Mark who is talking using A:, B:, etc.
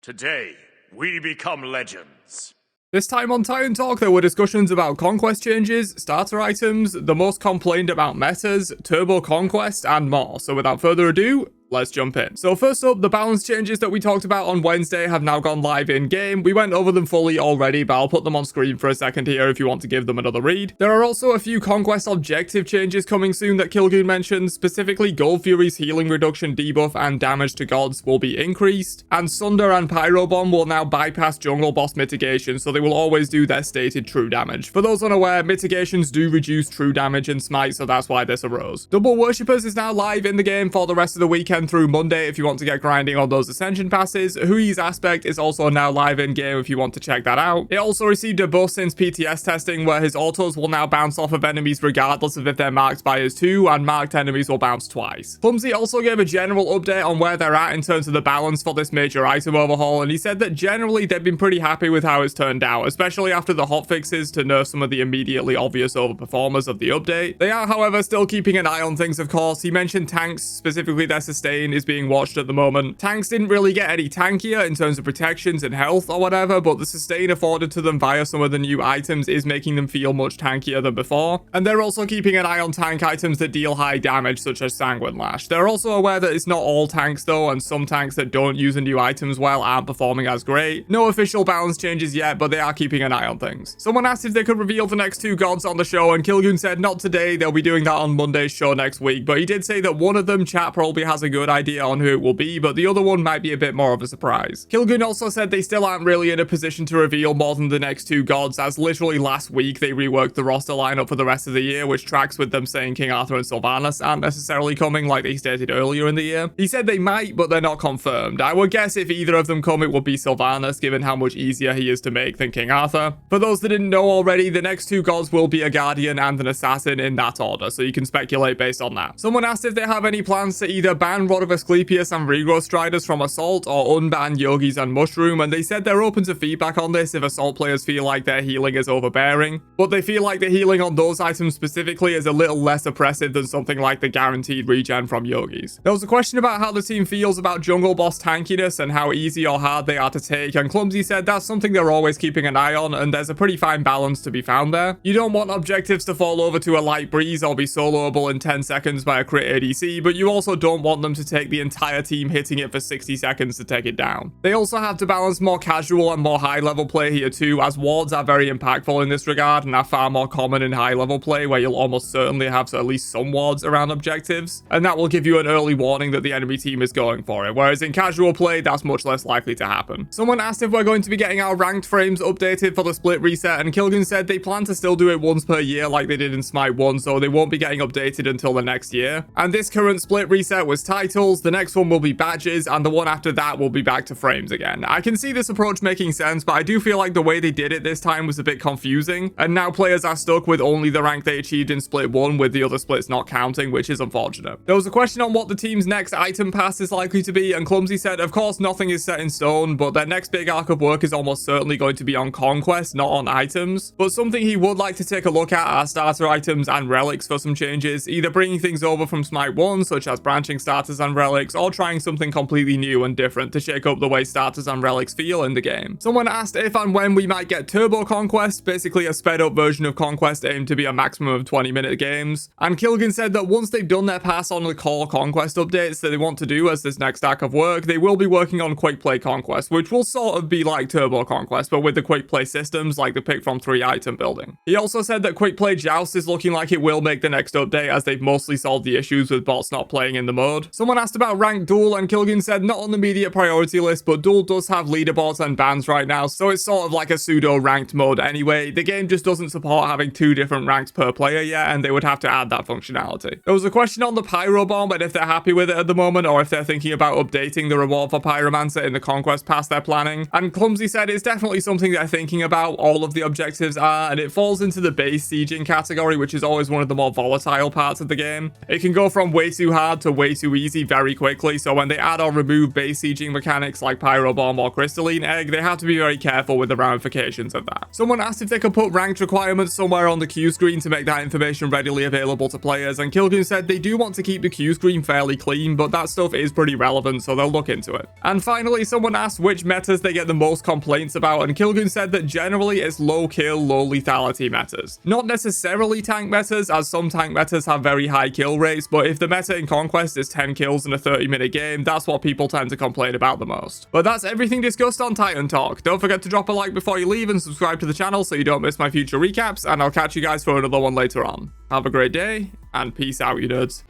A: Today, we become legends.
B: This time on Titan Talk, there were discussions about conquest changes, starter items, the most complained about metas, turbo conquest, and more. So without further ado, let's jump in. So first up, the balance changes that we talked about on Wednesday have now gone live in-game. We went over them fully already, but I'll put them on screen for a second here if you want to give them another read. There are also a few Conquest Objective changes coming soon that Kilgoon mentioned. Specifically, Gold Fury's healing reduction debuff and damage to gods will be increased, and Sunder and Pyrobomb will now bypass jungle boss mitigation, so they will always do their stated true damage. For those unaware, mitigations do reduce true damage in Smite, so that's why this arose. Double Worshippers is now live in the game for the rest of the weekend through Monday if you want to get grinding on those Ascension Passes. Hui's Aspect is also now live in game if you want to check that out. It also received a buff since PTS testing where his autos will now bounce off of enemies regardless of if they're marked by his 2, and marked enemies will bounce twice. Clumsy also gave a general update on where they're at in terms of the balance for this major item overhaul, and he said that generally they've been pretty happy with how it's turned out, especially after the hotfixes to nerf some of the immediately obvious overperformers of the update. They are, however, still keeping an eye on things, of course. He mentioned tanks, specifically their sustain, is being watched at the moment. Tanks didn't really get any tankier in terms of protections and health or whatever, but the sustain afforded to them via some of the new items is making them feel much tankier than before. And they're also keeping an eye on tank items that deal high damage, such as Sanguine Lash. They're also aware that it's not all tanks though, and some tanks that don't use the new items well aren't performing as great. No official balance changes yet, but they are keeping an eye on things. Someone asked if they could reveal the next 2 gods on the show, and Kilgoon said not today, they'll be doing that on Monday's show next week, but he did say that one of them, chat, probably has a good idea on who it will be, but the other one might be a bit more of a surprise. Kilgoon also said they still aren't really in a position to reveal more than the next 2 gods, as literally last week they reworked the roster lineup for the rest of the year, which tracks with them saying King Arthur and Sylvanas aren't necessarily coming like they stated earlier in the year. He said they might, but they're not confirmed. I would guess if either of them come, it would be Sylvanas, given how much easier he is to make than King Arthur. For those that didn't know already, the next 2 gods will be a Guardian and an Assassin in that order, so you can speculate based on that. Someone asked if they have any plans to either ban Rod of Asclepius and Regrowth Striders from Assault or unban Yogis and Mushroom, and they said they're open to feedback on this if Assault players feel like their healing is overbearing, but they feel like the healing on those items specifically is a little less oppressive than something like the guaranteed regen from Yogis. There was a question about how the team feels about jungle boss tankiness and how easy or hard they are to take, and Clumsy said that's something they're always keeping an eye on, and there's a pretty fine balance to be found there. You don't want objectives to fall over to a light breeze or be soloable in 10 seconds by a crit ADC, but you also don't want them to take the entire team hitting it for 60 seconds to take it down. They also have to balance more casual and more high level play here too, as wards are very impactful in this regard and are far more common in high level play, where you'll almost certainly have at least some wards around objectives, and that will give you an early warning that the enemy team is going for it, whereas in casual play that's much less likely to happen. Someone asked if we're going to be getting our ranked frames updated for the split reset, and Kilgoon said they plan to still do it once per year like they did in Smite 1, so they won't be getting updated until the next year. And this current split reset was titles, the next one will be badges, and the one after that will be back to frames again. I can see this approach making sense, but I do feel like the way they did it this time was a bit confusing, and now players are stuck with only the rank they achieved in split 1 with the other splits not counting, which is unfortunate. There was a question on what the team's next item pass is likely to be, and Clumsy said of course nothing is set in stone, but their next big arc of work is almost certainly going to be on conquest, not on items, but something he would like to take a look at are starter items and relics for some changes, either bringing things over from Smite 1 such as branching starters and relics, or trying something completely new and different to shake up the way starters and relics feel in the game. Someone asked if and when we might get Turbo Conquest, basically a sped up version of Conquest aimed to be a maximum of 20-minute games, and Kilgoon said that once they've done their pass on the core Conquest updates that they want to do as this next arc of work, they will be working on Quick Play Conquest, which will sort of be like Turbo Conquest, but with the Quick Play systems like the pick from 3 item building. He also said that Quick Play Joust is looking like it will make the next update, as they've mostly solved the issues with bots not playing in the mode. Someone asked about ranked duel, and Kilgoon said not on the immediate priority list, but duel does have leaderboards and bans right now, so it's sort of like a pseudo ranked mode anyway. The game just doesn't support having 2 different ranks per player yet, and they would have to add that functionality. There was a question on the Pyrobomb and if they're happy with it at the moment, or if they're thinking about updating the reward for Pyromancer in the Conquest Pass they're planning, and Clumsy said it's definitely something they're thinking about. All of the objectives are, and it falls into the base sieging category, which is always one of the more volatile parts of the game. It can go from way too hard to way too easy easy very quickly, so when they add or remove base sieging mechanics like Pyro Bomb or Crystalline Egg, they have to be very careful with the ramifications of that. Someone asked if they could put ranked requirements somewhere on the queue screen to make that information readily available to players, and Kilgoon said they do want to keep the queue screen fairly clean, but that stuff is pretty relevant, so they'll look into it. And finally, someone asked which metas they get the most complaints about, and Kilgoon said that generally it's low kill, low lethality metas. Not necessarily tank metas, as some tank metas have very high kill rates, but if the meta in Conquest is 10 kills in a 30-minute game, that's what people tend to complain about the most. But that's everything discussed on Titan Talk. Don't forget to drop a like before you leave and subscribe to the channel so you don't miss my future recaps, and I'll catch you guys for another one later on. Have a great day, and peace out, you nerds.